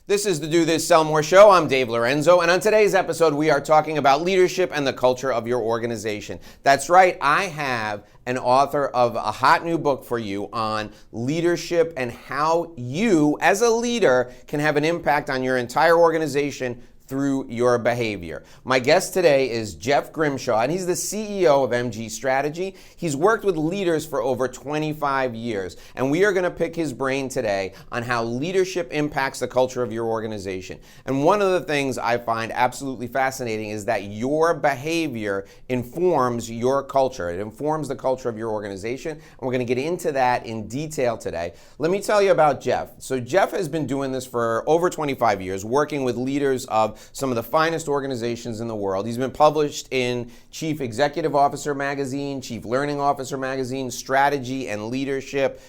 This is the Do This, Sell More show. I'm Dave Lorenzo, and on today's episode, we are talking about leadership and the culture of your organization. That's right, I have an author of a hot new book for you on leadership and how you, as a leader, can have an impact on your entire organization through your behavior. My guest today is Jeff Grimshaw, and he's the CEO of MG Strategy. He's worked with leaders for over 25 years, and we are going to pick his brain today on how leadership impacts the culture of your organization. And one of the things I find absolutely fascinating is that your behavior informs your culture. It informs the culture of your organization, and we're going to get into that in detail today. Let me tell you about Jeff. So Jeff has been doing this for over 25 years, working with leaders of some of the finest organizations in the world. He's been published in Chief Executive Officer Magazine, Chief Learning Officer Magazine, Strategy and Leadership.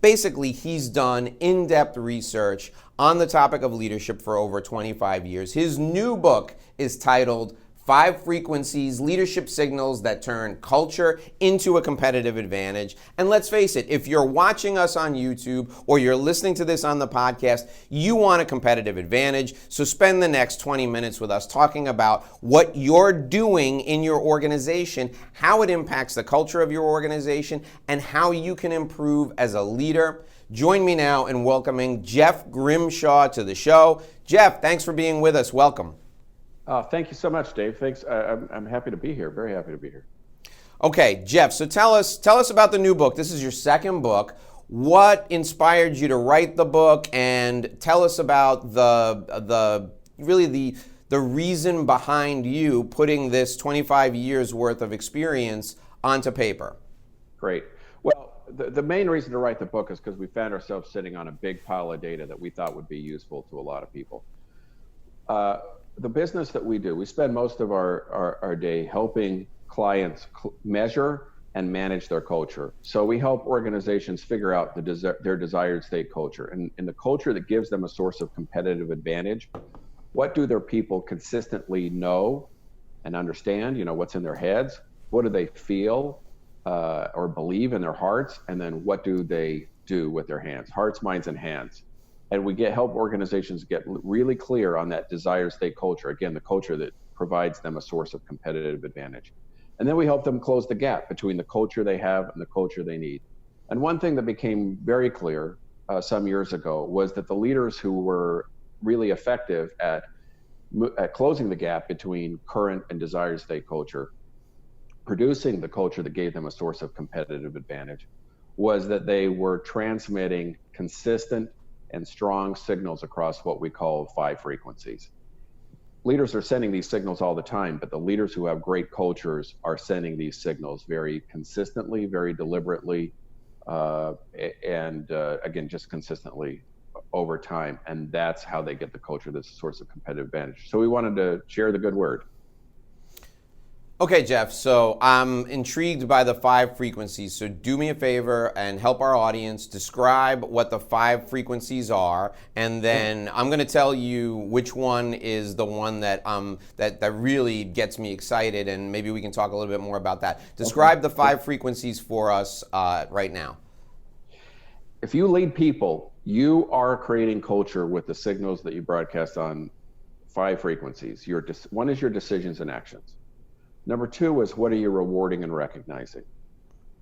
Basically, he's done in-depth research on the topic of leadership for over 25 years. His new book is titled 5 Frequencies, Leadership Signals That Turn Culture into a Competitive Advantage. And let's face it, if you're watching us on YouTube or you're listening to this on the podcast, you want a competitive advantage. So spend the next 20 minutes with us talking about what you're doing in your organization, how it impacts the culture of your organization, and how you can improve as a leader. Join me now in welcoming Jeff Grimshaw to the show. Jeff, thanks for being with us. Welcome. Thank you so much, Dave. Thanks. I'm happy to be here. Very happy to be here. Okay, Jeff, so tell us about the new book. This is your second book. What inspired you to write the book, and tell us about the reason behind you putting this 25 years worth of experience onto paper? Great. Well, the main reason to write the book is because we found ourselves sitting on a big pile of data that we thought would be useful to a lot of people. The business that we do, we spend most of our day helping clients measure and manage their culture. So we help organizations figure out their desired state culture and the culture that gives them a source of competitive advantage. What do their people consistently know and understand? You know, what's in their heads? What do they feel or believe in their hearts? And then what do they do with their hands? Hearts, minds, and hands. And we help organizations get really clear on that desired state culture. Again, the culture that provides them a source of competitive advantage. And then we help them close the gap between the culture they have and the culture they need. And one thing that became very clear some years ago was that the leaders who were really effective at closing the gap between current and desired state culture, producing the culture that gave them a source of competitive advantage, was that they were transmitting consistent and strong signals across what we call 5 frequencies. Leaders are sending these signals all the time, but the leaders who have great cultures are sending these signals very consistently, very deliberately, and again, just consistently over time. And that's how they get the culture that's a source of competitive advantage. So we wanted to share the good word. Okay, Jeff, so I'm intrigued by the 5 frequencies. So do me a favor and help our audience describe what the 5 frequencies are, and then I'm going to tell you which one is the one that that really gets me excited, and maybe we can talk a little bit more about that. Describe the 5 frequencies for us right now. If you lead people, you are creating culture with the signals that you broadcast on 5 frequencies. One is your decisions and actions. Number 2 is what are you rewarding and recognizing?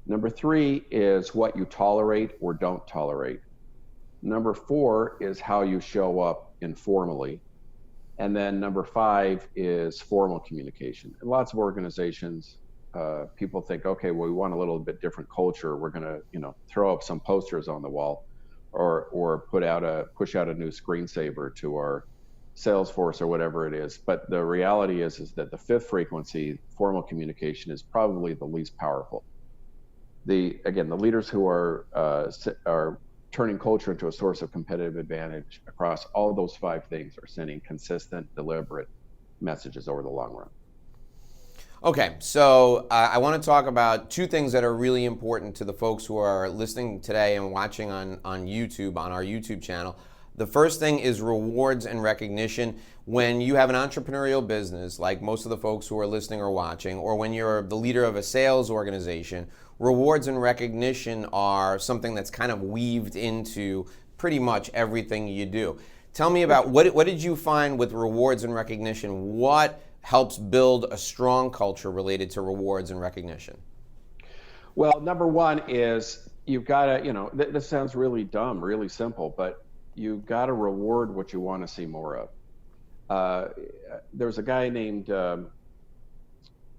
Number 3 is what you tolerate or don't tolerate. Number 4 is how you show up informally. And then number 5 is formal communication. In lots of organizations, people think, okay, well, we want a little bit different culture. We're going to, throw up some posters on the wall or push out a new screensaver to our Salesforce or whatever it is. But the reality is that the 5th frequency, formal communication, is probably the least powerful. The leaders who are turning culture into a source of competitive advantage across all those 5 things are sending consistent, deliberate messages over the long run. Okay, so I want to talk about 2 things that are really important to the folks who are listening today and watching on YouTube, on our YouTube channel. The first thing is rewards and recognition. When you have an entrepreneurial business, like most of the folks who are listening or watching, or when you're the leader of a sales organization, rewards and recognition are something that's kind of weaved into pretty much everything you do. Tell me about what did you find with rewards and recognition? What helps build a strong culture related to rewards and recognition? Well, number one is you've got to, this sounds really dumb, really simple, but you've got to reward what you want to see more of. There's a guy named, I'm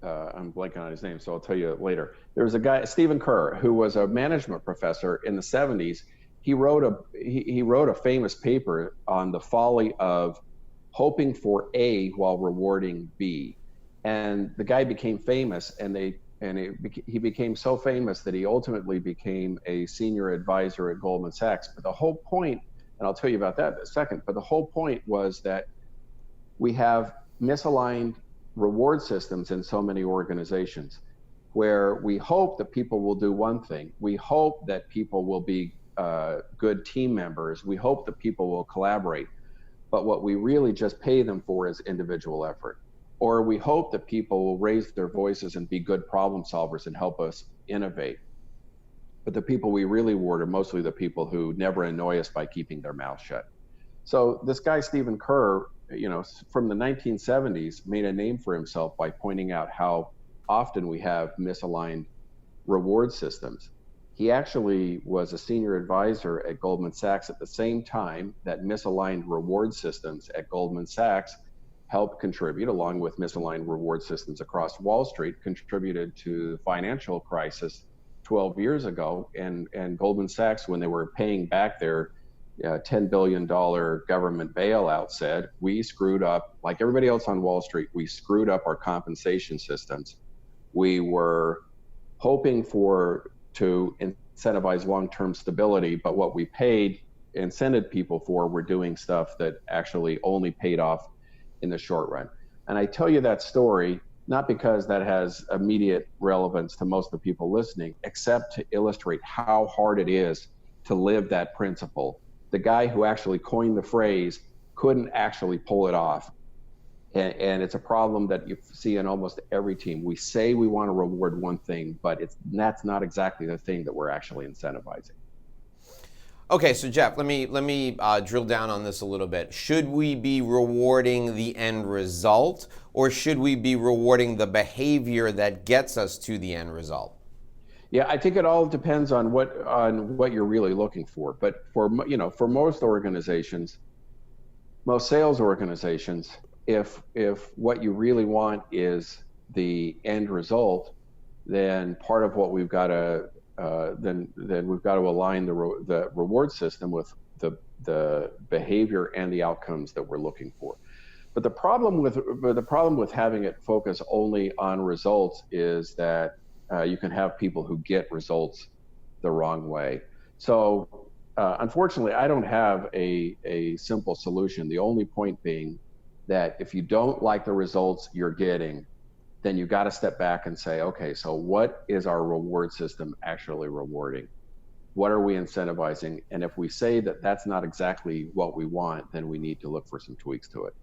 blanking on his name, so I'll tell you later. There was a guy, Stephen Kerr, who was a management professor in the 70s. He wrote a famous paper on the folly of hoping for A while rewarding B. And the guy became famous, he became so famous that he ultimately became a senior advisor at Goldman Sachs. But the whole point, and I'll tell you about that in a second, but the whole point was that we have misaligned reward systems in so many organizations where we hope that people will do one thing. We hope that people will be good team members. We hope that people will collaborate. But what we really just pay them for is individual effort. Or we hope that people will raise their voices and be good problem solvers and help us innovate. But the people we really reward are mostly the people who never annoy us by keeping their mouth shut. So this guy, Stephen Kerr, from the 1970s, made a name for himself by pointing out how often we have misaligned reward systems. He actually was a senior advisor at Goldman Sachs at the same time that misaligned reward systems at Goldman Sachs helped contribute, along with misaligned reward systems across Wall Street, contributed to the financial crisis 12 years ago. And Goldman Sachs, when they were paying back their $10 billion government bailout, said, we screwed up, like everybody else on Wall Street, we screwed up our compensation systems. We were hoping to incentivize long-term stability, but what we incented people for were doing stuff that actually only paid off in the short run. And I tell you that story not because that has immediate relevance to most of the people listening, except to illustrate how hard it is to live that principle. The guy who actually coined the phrase couldn't actually pull it off. And it's a problem that you see in almost every team. We say we want to reward one thing, but that's not exactly the thing that we're actually incentivizing. Okay, so Jeff, let me drill down on this a little bit. Should we be rewarding the end result, or should we be rewarding the behavior that gets us to the end result? Yeah, I think it all depends on what you're really looking for. But for most organizations, most sales organizations, if what you really want is the end result, then part of what we've got to then we've got to align the reward system with the behavior and the outcomes that we're looking for. But the problem with having it focus only on results is that you can have people who get results the wrong way. So unfortunately, I don't have a simple solution. The only point being that if you don't like the results you're getting, then you got to step back and say, okay, so what is our reward system actually rewarding? What are we incentivizing? And if we say that that's not exactly what we want, then we need to look for some tweaks to it.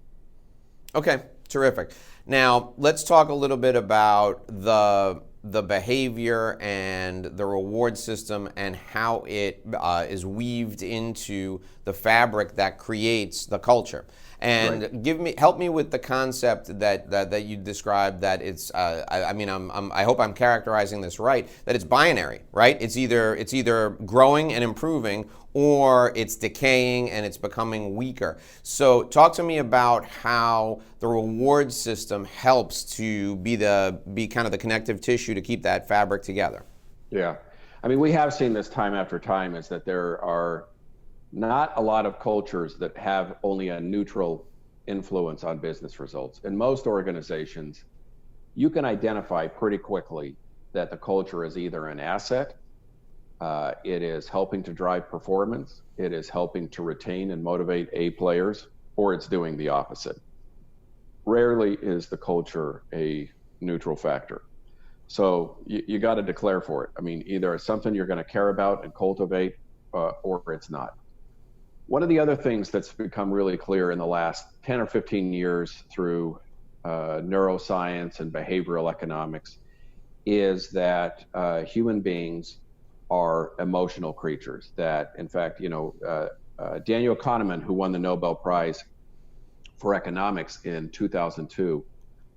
Okay, terrific. Now, let's talk a little bit about the behavior and the reward system and how it is weaved into the fabric that creates the culture. And right. Help me with the concept that you described, that it's I hope I'm characterizing this right, that it's binary, right? It's either growing and improving, or it's decaying and it's becoming weaker. So talk to me about how the reward system helps to be kind of the connective tissue to keep that fabric together. Yeah, I mean, we have seen this time after time, is that there are not a lot of cultures that have only a neutral influence on business results. In most organizations, you can identify pretty quickly that the culture is either an asset, it is helping to drive performance, it is helping to retain and motivate A players, or it's doing the opposite. Rarely is the culture a neutral factor. So you got to declare for it. I mean, either it's something you're going to care about and cultivate, or it's not. One of the other things that's become really clear in the last 10 or 15 years through neuroscience and behavioral economics is that human beings are emotional creatures. That, in fact, Daniel Kahneman, who won the Nobel Prize for economics in 2002,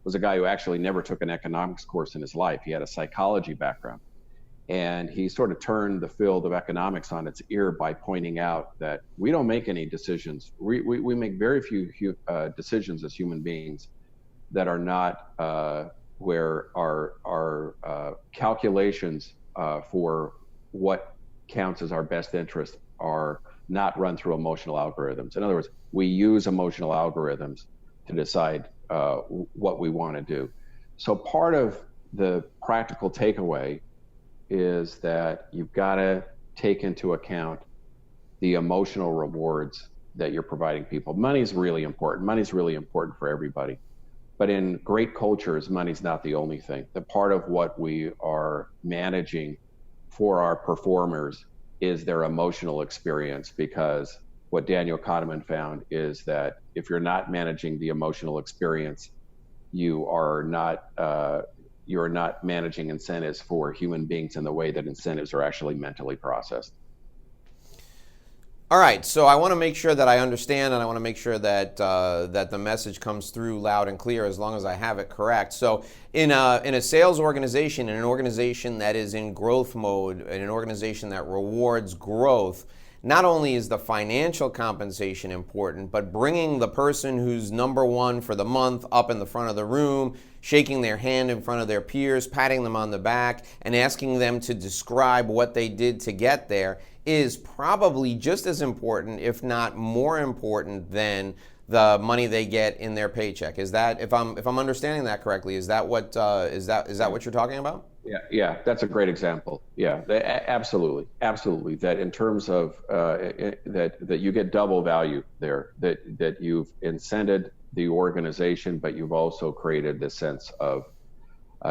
was a guy who actually never took an economics course in his life. He had a psychology background. And he sort of turned the field of economics on its ear by pointing out that we don't make any decisions. We make very few decisions as human beings that are not where our calculations for what counts as our best interest are not run through emotional algorithms. In other words, we use emotional algorithms to decide what we want to do. So part of the practical takeaway is that you've got to take into account the emotional rewards that you're providing people. Money's really important. Money's really important for everybody. But in great cultures, money's not the only thing. The part of what we are managing for our performers is their emotional experience, because what Daniel Kahneman found is that if you're not managing the emotional experience, you're not managing incentives for human beings in the way that incentives are actually mentally processed. All right, so I want to make sure that I understand, and I want to make sure that that the message comes through loud and clear, as long as I have it correct. So in a sales organization, in an organization that is in growth mode, in an organization that rewards growth, not only is the financial compensation important, but bringing the person who's number one for the month up in the front of the room, shaking their hand in front of their peers, patting them on the back, and asking them to describe what they did to get there is probably just as important, if not more important, than the money they get in their paycheck. Is that, if I'm understanding that correctly, is that what is that what you're talking about? Yeah, that's a great example. Yeah, absolutely. That in terms of that you get double value there. That you've incented the organization, but you've also created this sense of,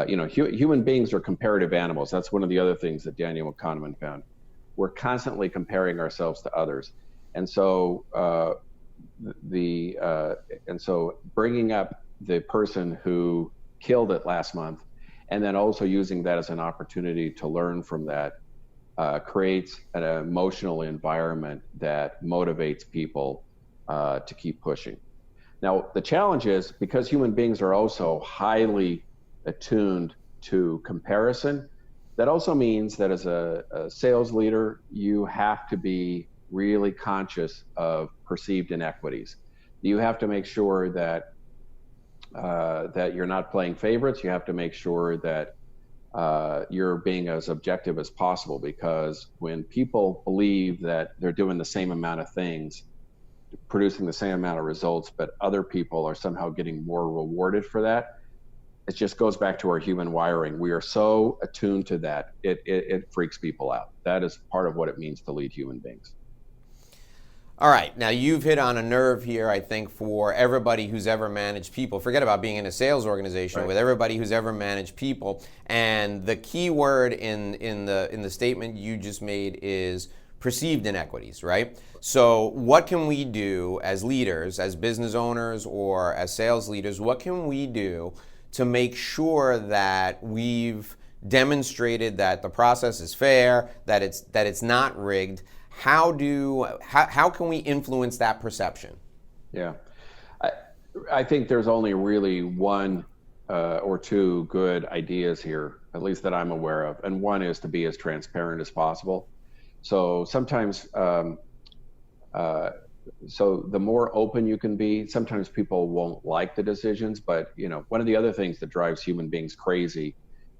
human beings are comparative animals. That's one of the other things that Daniel Kahneman found. We're constantly comparing ourselves to others, and so bringing up the person who killed it last month, and then also using that as an opportunity to learn from that, creates an emotional environment that motivates people to keep pushing. Now, the challenge is, because human beings are also highly attuned to comparison, that also means that as a sales leader, you have to be really conscious of perceived inequities. You have to make sure that you're not playing favorites. You have to make sure that you're being as objective as possible, because when people believe that they're doing the same amount of things, producing the same amount of results, but other people are somehow getting more rewarded for that, it just goes back to our human wiring. We are so attuned to that, it freaks people out. That is part of what it means to lead human beings. All right, now you've hit on a nerve here, I think, for everybody who's ever managed people. Forget about being in a sales organization, right? With everybody who's ever managed people. And the key word in the statement you just made is perceived inequities, right? So what can we do as leaders, as business owners, or as sales leaders? What can we do to make sure that we've demonstrated that the process is fair, that it's not rigged? How can we influence that perception? Yeah, I think there's only really one or two good ideas here, at least that I'm aware of. And one is to be as transparent as possible. So sometimes, so the more open you can be, sometimes people won't like the decisions. But one of the other things that drives human beings crazy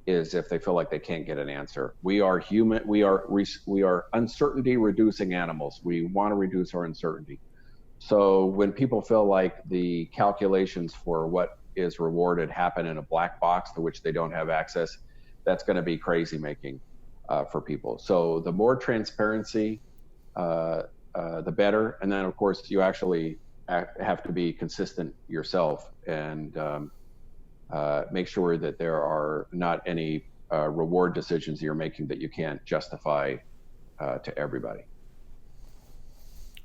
is if they feel like they can't get an answer. We are human. We are uncertainty reducing animals. We want to reduce our uncertainty. So when people feel like the calculations for what is rewarded happen in a black box to which they don't have access, that's going to be crazy making for people. So the more transparency, the better. And then of course you actually have to be consistent yourself and make sure that there are not any reward decisions you're making that you can't justify to everybody.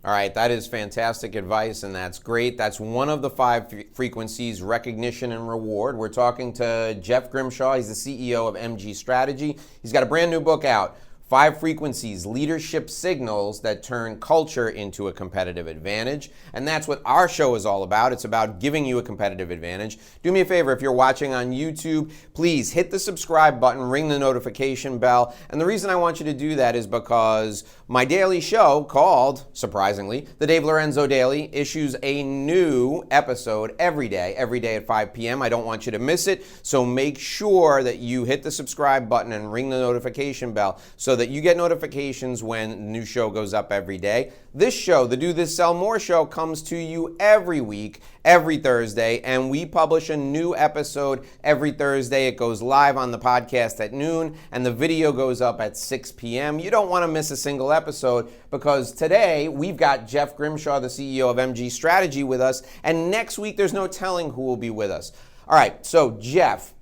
All right, that is fantastic advice, and that's great. That's one of the 5 frequencies: recognition and reward. We're talking to Jeff Grimshaw. He's the CEO of MG Strategy. He's got a brand new book out, 5 frequencies, leadership signals that turn culture into a competitive advantage. And that's what our show is all about. It's about giving you a competitive advantage. Do me a favor, if you're watching on YouTube, please hit the subscribe button, ring the notification bell. And the reason I want you to do that is because my daily show called, surprisingly, The Dave Lorenzo Daily, issues a new episode every day at 5 p.m. I don't want you to miss it, so make sure that you hit the subscribe button and ring the notification bell so that you get notifications when the new show goes up every day. This show, the Do This Sell More show, comes to you every week, every Thursday, and we publish a new episode every Thursday. It goes live on the podcast at noon, and the video goes up at 6 p.m. You don't want to miss a single episode because today we've got Jeff Grimshaw, the CEO of MG Strategy, with us, and next week there's no telling who will be with us. All right, so Jeff,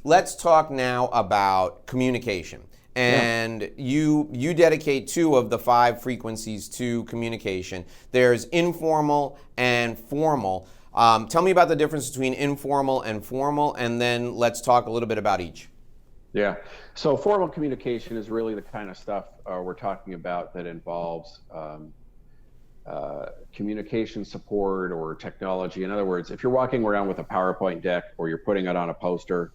let's talk now about communication. And you dedicate 2 of the 5 frequencies to communication. There's informal and formal. Tell me about the difference between informal and formal, and then let's talk a little bit about each. Yeah. So formal communication is really the kind of stuff we're talking about that involves communication support or technology. In other words, if you're walking around with a PowerPoint deck or you're putting it on a poster,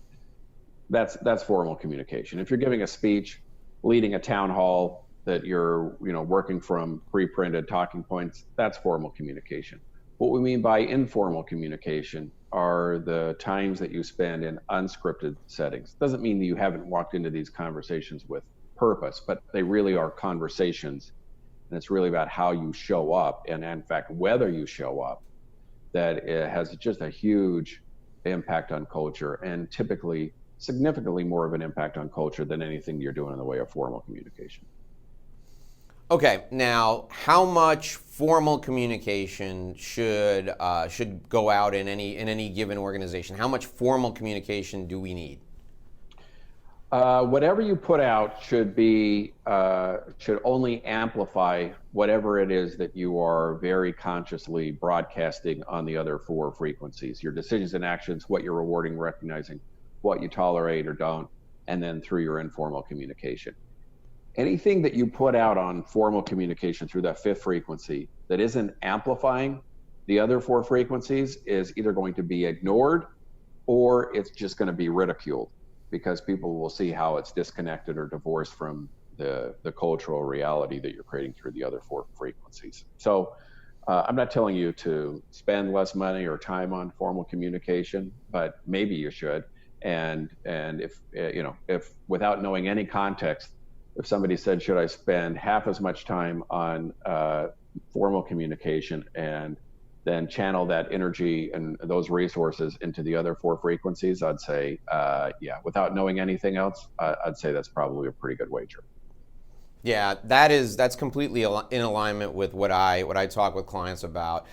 that's formal communication. If you're giving a speech, leading a town hall that you're working from pre-printed talking points, that's formal communication. What we mean by informal communication are the times that you spend in unscripted settings. Doesn't mean that you haven't walked into these conversations with purpose, but they really are conversations, and it's really about how you show up, and in fact whether you show up, that it has just a huge impact on culture, and typically significantly more of an impact on culture than anything you're doing in the way of formal communication. Okay, now how much formal communication should go out in any given organization? How much formal communication do we need? Whatever you put out should only amplify whatever it is that you are very consciously broadcasting on the other 4 frequencies. Your decisions and actions, what you're rewarding, recognizing, what you tolerate or don't, and then through your informal communication. Anything that you put out on formal communication through that 5th frequency that isn't amplifying the other 4 frequencies is either going to be ignored or it's just going to be ridiculed, because people will see how it's disconnected or divorced from the cultural reality that you're creating through the other 4 frequencies. So I'm not telling you to spend less money or time on formal communication, but maybe you should. And if without knowing any context, if somebody said, should I spend half as much time on formal communication and then channel that energy and those resources into the other 4 frequencies, I'd say, yeah, without knowing anything else, I'd say that's probably a pretty good wager. Yeah, that's completely in alignment with what I talk with clients about.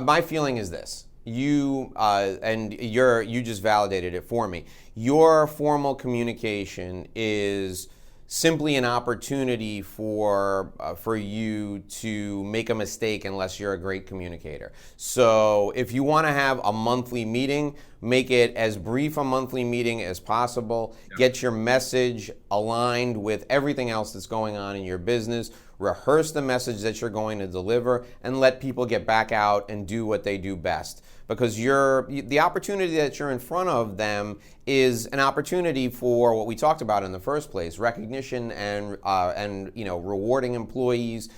My feeling is this. You just validated it for me. Your formal communication is simply an opportunity for you to make a mistake unless you're a great communicator. So if you want to have a monthly meeting, make it as brief a monthly meeting as possible. Get your message aligned with everything else that's going on in your business. Rehearse the message that you're going to deliver and let people get back out and do what they do best. Because the opportunity that you're in front of them is an opportunity for what we talked about in the first place: recognition and rewarding employees,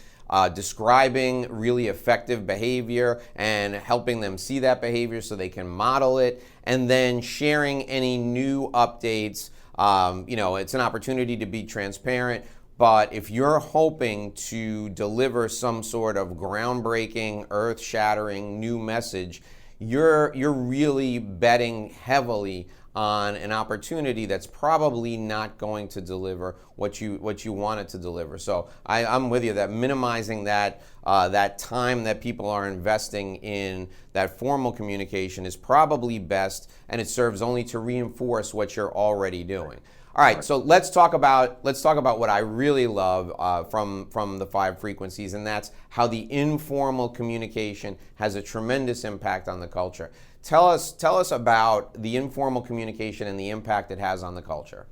describing really effective behavior and helping them see that behavior so they can model it, and then sharing any new updates. It's an opportunity to be transparent. But if you're hoping to deliver some sort of groundbreaking, earth-shattering new message, you're really betting heavily on an opportunity that's probably not going to deliver what you want it to deliver. So I'm with you that minimizing that time that people are investing in that formal communication is probably best, and it serves only to reinforce what you're already doing. All right, so let's talk about what I really love from the 5 frequencies, and that's how the informal communication has a tremendous impact on the culture. Tell us about the informal communication and the impact it has on the culture.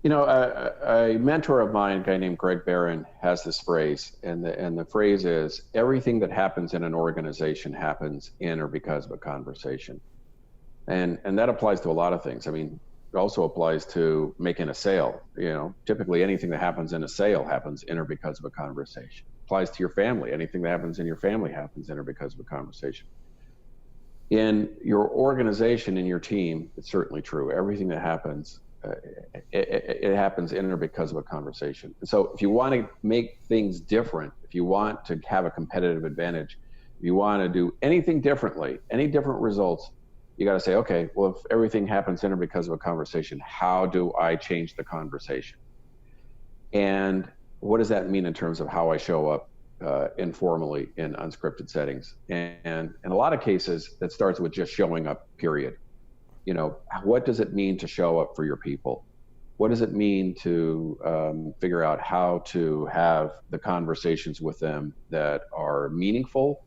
A mentor of mine, a guy named Greg Barron, has this phrase, and the phrase is, everything that happens in an organization happens in or because of a conversation. And that applies to a lot of things. I mean, it also applies to making a sale. Typically anything that happens in a sale happens in or because of a conversation. Applies to your family. Anything that happens in your family happens in or because of a conversation. In your organization, in your team, it's certainly true. Everything that happens, it happens in or because of a conversation. And so if you want to make things different, if you want to have a competitive advantage, if you want to do anything differently, any different results, you got to say, okay, well, if everything happens in or because of a conversation, how do I change the conversation? And what does that mean in terms of how I show up informally in unscripted settings? And in a lot of cases, that starts with just showing up, period. What does it mean to show up for your people? What does it mean to figure out how to have the conversations with them that are meaningful,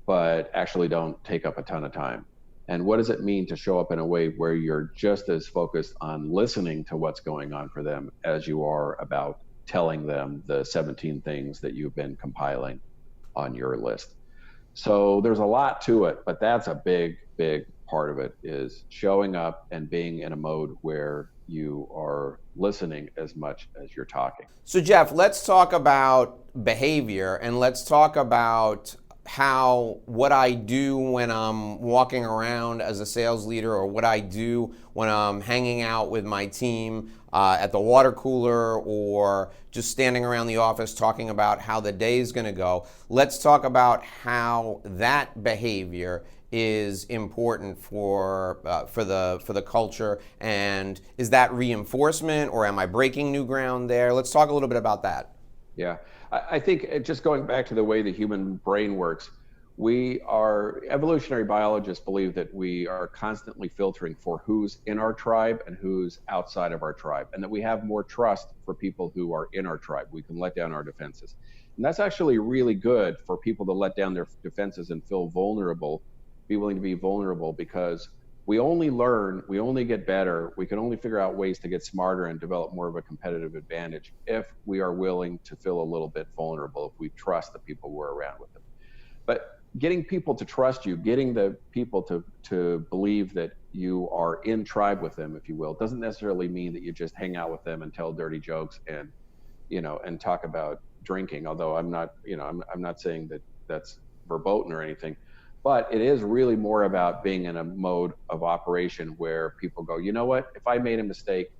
but actually don't take up a ton of time? And what does it mean to show up in a way where you're just as focused on listening to what's going on for them as you are about telling them the 17 things that you've been compiling on your list? So there's a lot to it, but that's a big, big part of it, is showing up and being in a mode where you are listening as much as you're talking. So Jeff, let's talk about behavior, and let's talk about what I do when I'm walking around as a sales leader, or what I do when I'm hanging out with my team at the water cooler, or just standing around the office talking about how the day is going to go. Let's talk about how that behavior is important for the culture, and is that reinforcement, or am I breaking new ground there? Let's talk a little bit about that. Yeah, I think just going back to the way the human brain works, evolutionary biologists believe that we are constantly filtering for who's in our tribe and who's outside of our tribe, and that we have more trust for people who are in our tribe. We can let down our defenses. And that's actually really good for people to let down their defenses and feel vulnerable, be willing to be vulnerable, because we only learn, we only get better, we can only figure out ways to get smarter and develop more of a competitive advantage if we are willing to feel a little bit vulnerable, if we trust the people we're around with them. But getting people to trust you, getting the people to believe that you are in tribe with them, if you will, doesn't necessarily mean that you just hang out with them and tell dirty jokes and talk about drinking. Although I'm not saying that that's verboten or anything. But it is really more about being in a mode of operation where people go, you know what, if I made a mistake,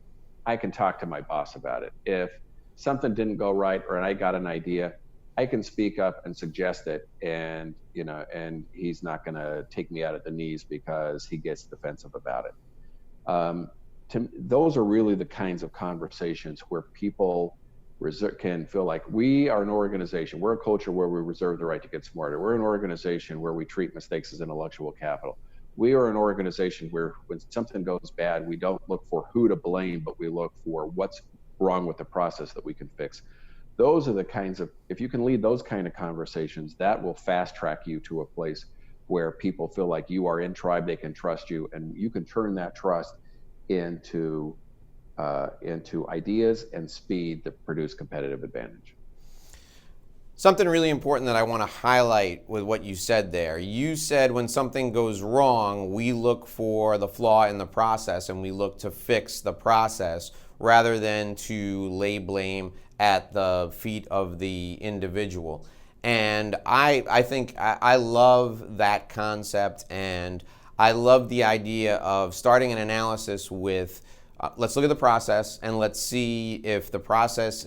I can talk to my boss about it. If something didn't go right, or I got an idea, I can speak up and suggest it, and he's not going to take me out at the knees because he gets defensive about it. Those are really the kinds of conversations where people can feel like we are an organization. We're a culture where we reserve the right to get smarter. We're an organization where we treat mistakes as intellectual capital. We are an organization where when something goes bad, we don't look for who to blame, but we look for what's wrong with the process that we can fix. Those are the kinds of, if you can lead those kind of conversations, that will fast track you to a place where people feel like you are in tribe, they can trust you, and you can turn that trust into ideas and speed that produce competitive advantage. Something really important that I want to highlight with what you said there. You said when something goes wrong, we look for the flaw in the process and we look to fix the process rather than to lay blame at the feet of the individual. And I think I love that concept, and I love the idea of starting an analysis with let's look at the process, and let's see if the process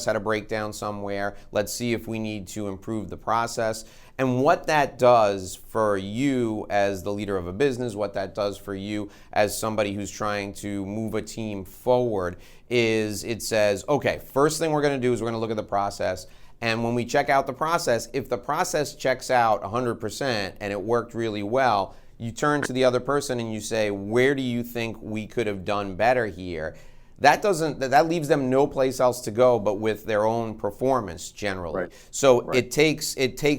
had a breakdown somewhere. Let's see if we need to improve the process, and what that does for you as the leader of a business, what that does for you as somebody who's trying to move a team forward, is it says, okay, first thing we're going to do is we're going to look at the process. And when we check out the process, if the process checks out 100% and it worked really well, you turn to the other person and you say, where do you think we could have done better here? That leaves them no place else to go but with their own performance generally. Right. So Right. it takes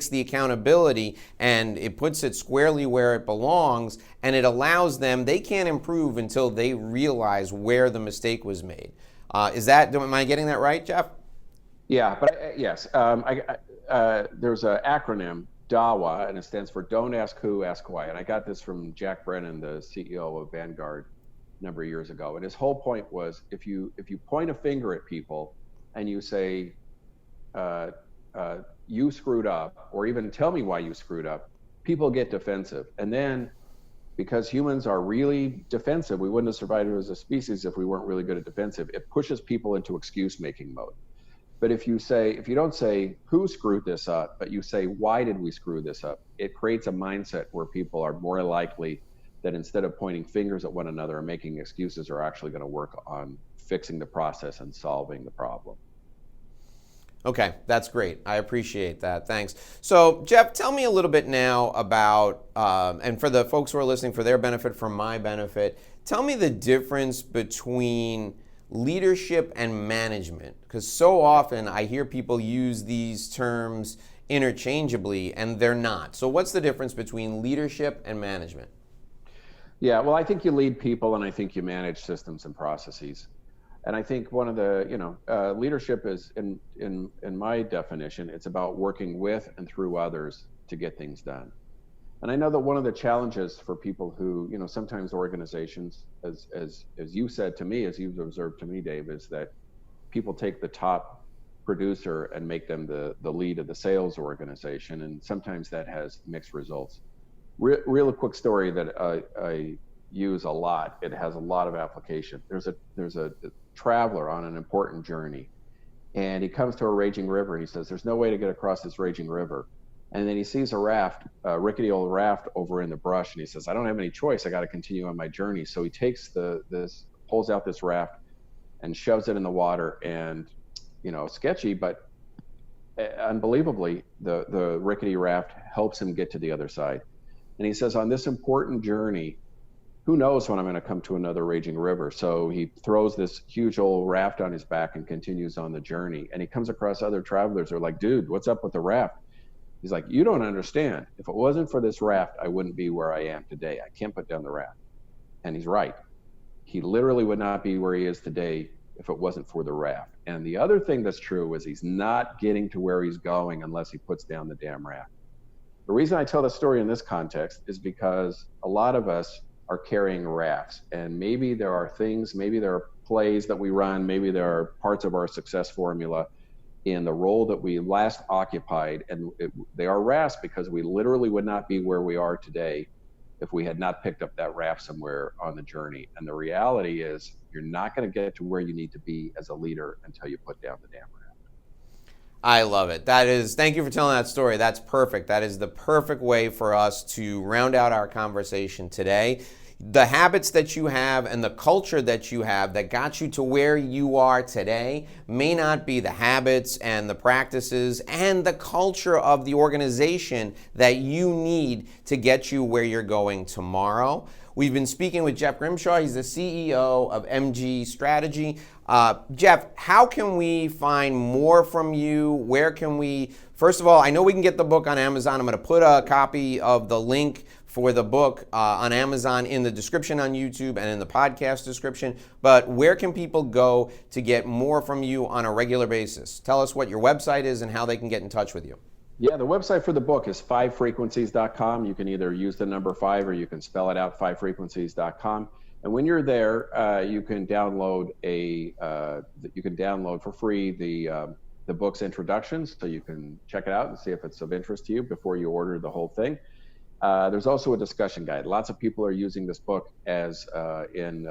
the accountability and it puts it squarely where it belongs, and it allows them, they can't improve until they realize where the mistake was made. Am I getting that right, Jeff? Yeah, but yes, there's an acronym, DAWA, and it stands for Don't Ask Who, Ask Why. And I got this from Jack Brennan, the CEO of Vanguard, a number of years ago. And his whole point was, if you point a finger at people and you say, you screwed up, or even tell me why you screwed up, people get defensive. And then, because humans are really defensive, we wouldn't have survived as a species if we weren't really good at defensive. It pushes people into excuse-making mode. But if you don't say who screwed this up, but you say, why did we screw this up? It creates a mindset where people are more likely that instead of pointing fingers at one another and making excuses, are actually going to work on fixing the process and solving the problem. Okay, that's great. I appreciate that. Thanks. So, Jeff, tell me a little bit now about, and for the folks who are listening, for their benefit, for my benefit, tell me the difference between leadership and management, because so often I hear people use these terms interchangeably and they're not. So what's the difference between leadership and management? Yeah, well, I think you lead people and I think you manage systems and processes. And I think one of the, leadership is, in my definition, it's about working with and through others to get things done. And I know that one of the challenges for people who, sometimes organizations, as you said to me, as you've observed to me, Dave, is that people take the top producer and make them the lead of the sales organization. And sometimes that has mixed results. Real quick story that I use a lot. It has a lot of application. There's a traveler on an important journey, and he comes to a raging river and he says, there's no way to get across this raging river. And then he sees a raft, a rickety old raft over in the brush, and he says, I don't have any choice. I got to continue on my journey. So he takes pulls out this raft and shoves it in the water, and, sketchy, but unbelievably, the rickety raft helps him get to the other side. And he says, on this important journey, who knows when I'm going to come to another raging river? So he throws this huge old raft on his back and continues on the journey. And he comes across other travelers who are like, dude, what's up with the raft? He's like, you don't understand. If it wasn't for this raft, I wouldn't be where I am today. I can't put down the raft. And he's right. He literally would not be where he is today if it wasn't for the raft. And the other thing that's true is he's not getting to where he's going unless he puts down the damn raft. The reason I tell the story in this context is because a lot of us are carrying rafts, and maybe there are plays that we run, maybe there are parts of our success formula in the role that we last occupied, and they are rafts because we literally would not be where we are today if we had not picked up that raft somewhere on the journey. And the reality is you're not going to get to where you need to be as a leader until you put down the damn raft. I love it. Thank you for telling that story. That's perfect. That is the perfect way for us to round out our conversation today. The habits that you have and the culture that you have that got you to where you are today may not be the habits and the practices and the culture of the organization that you need to get you where you're going tomorrow. We've been speaking with Jeff Grimshaw. He's the CEO of MG Strategy. Jeff, how can we find more from you? Where can we, first of all, I know we can get the book on Amazon. I'm going to put a copy of the link for the book on Amazon in the description on YouTube and in the podcast description. But where can people go to get more from you on a regular basis? Tell us what your website is and how they can get in touch with you. Yeah, the website for the book is 5frequencies.com. You can either use the number 5 or you can spell it out, 5frequencies.com. And when you're there, you can download for free the book's introductions, so you can check it out and see if it's of interest to you before you order the whole thing. There's also a discussion guide. Lots of people are using this book as in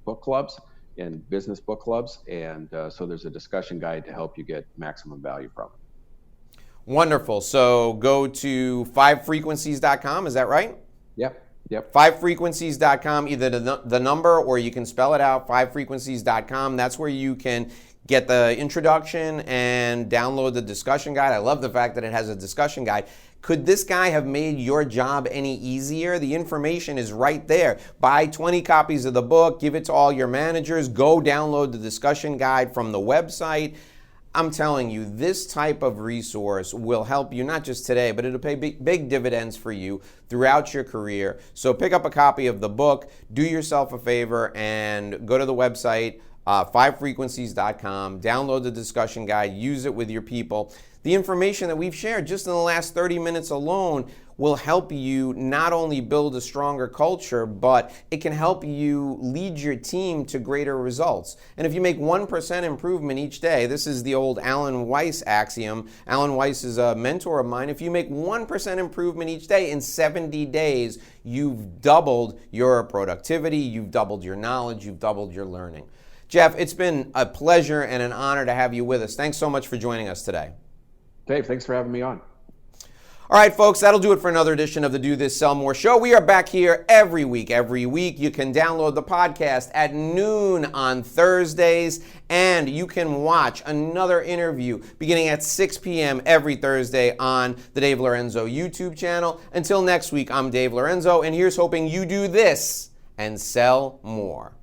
book clubs, in business book clubs, and so there's a discussion guide to help you get maximum value from it. Wonderful. So go to 5frequencies.com, is that right? Yep. 5frequencies.com, either the number or you can spell it out, 5frequencies.com. That's where you can get the introduction and download the discussion guide. I love the fact that it has a discussion guide. Could this guy have made your job any easier? The information is right there. Buy 20 copies of the book, give it to all your managers, go download the discussion guide from the website. I'm telling you, this type of resource will help you not just today, but it'll pay big dividends for you throughout your career. So pick up a copy of the book, do yourself a favor, and go to the website, 5frequencies.com, download the discussion guide, use it with your people. The information that we've shared just in the last 30 minutes alone will help you not only build a stronger culture, but it can help you lead your team to greater results. And if you make 1% improvement each day, this is the old Alan Weiss axiom. Alan Weiss is a mentor of mine. If you make 1% improvement each day in 70 days, you've doubled your productivity, you've doubled your knowledge, you've doubled your learning. Jeff, it's been a pleasure and an honor to have you with us. Thanks so much for joining us today. Dave, thanks for having me on. All right, folks, that'll do it for another edition of the Do This, Sell More show. We are back here every week. Every week, you can download the podcast at noon on Thursdays, and you can watch another interview beginning at 6 p.m. every Thursday on the Dave Lorenzo YouTube channel. Until next week, I'm Dave Lorenzo, and here's hoping you do this and sell more.